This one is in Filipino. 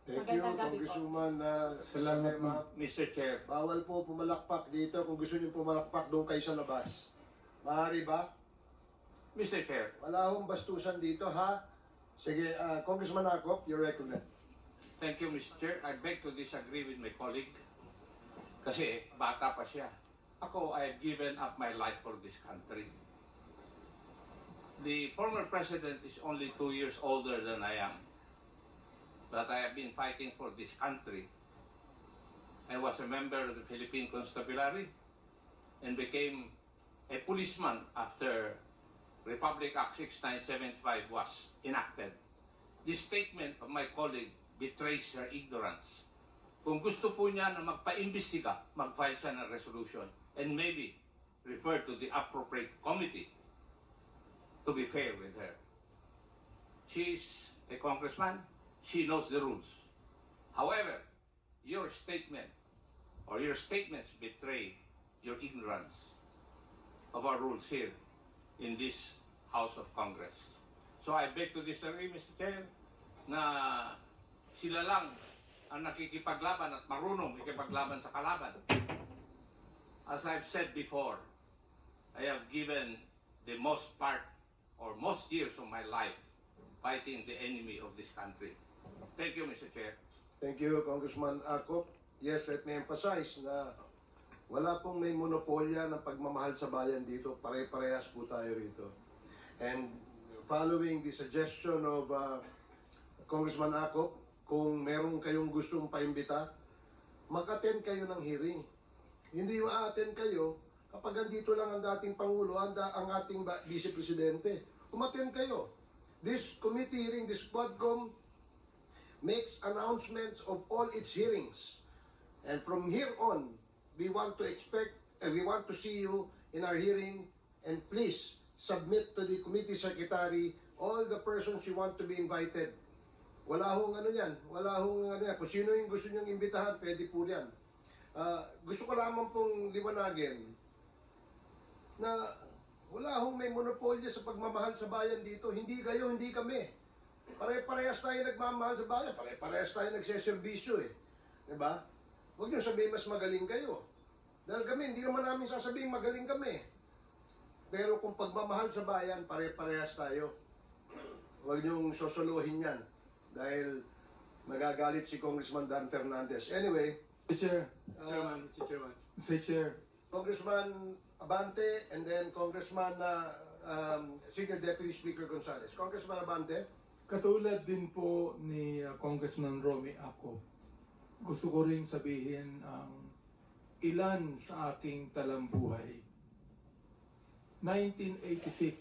Thank you, Magandang gabi po. Congresswoman. Salamat, ma'am. Mr. Chair, Bawal po pumalakpak dito. Kung gusto niyo pumalakpak, doon kayo sa labas. Maaari ba? Mr. Chair, Wala akong bastusan dito, ha? Sige, Congressman Acop, you're recognized. thank you, Mr. Chair. I beg to disagree with my colleague. Kasi bata pa siya. Ako, I have given up my life for this country. The former president is only 2 years older than I am. But I have been fighting for this country. I was a member of the Philippine Constabulary and became a policeman after Republic Act 6975 was enacted. This statement of my colleague betrays her ignorance. Kung gusto po niya na magpa-imbestiga, mag-file siya ng resolution and maybe refer to the appropriate committee to be fair with her. She is a congressman. She knows the rules. However, your statement or your statements betray your ignorance of our rules here in this House of Congress. So I beg to disagree, Mr. Chair, na sila lang ang nakikipaglaban at marunong ikipaglaban sa kalaban. As I've said before, I have given the most part or most years of my life fighting the enemy of this country. Thank you, Mr. Chair. Thank you, Congressman Acop. Yes, let me emphasize na wala pong may monopolya ng pagmamahal sa bayan dito. Pare-parehas po tayo rito. And following the suggestion of Congressman Acop, kung meron kayong gustong paimbita, mag-attend kayo ng hearing. Hindi ma-attend kayo kapag andito lang ang dating Pangulo, ang ating Vice Presidente. Umattend kayo. This committee hearing, this Quadcom, makes announcements of all its hearings. And from here on, we want to expect and we want to see you in our hearing, and please submit to the committee secretary all the persons you want to be invited. Wala hong ano yan, wala hong ano yan. Kung sino yung gusto nyong imbitahan, pwede po yan. Gusto ko lamang pong liwanagin na wala hong may monopolya sa pagmamahal sa bayan dito. Hindi kayo, hindi kami. Pare-parehas tayo nagmamahal sa bayan. Pare-parehas tayo nagseservisyo eh. Diba? Huwag niyo sabihin mas magaling kayo. Dahil kami, hindi naman namin sasabihin magaling kami. Pero kung pagmamahal sa bayan, pare-parehas tayo. Huwag niyong sosolohin yan. Dahil nagagalit si Congressman Dan Fernandez. Anyway, Mr. Chair, Mr. Chairman. Mr. Chair, Congressman Abante and then Congressman Senior Deputy Speaker Gonzales. Congressman Abante. katulad din po ni Congressman Romy Acop, gusto ko rin sabihin ang ilan sa aking talambuhay. 1986,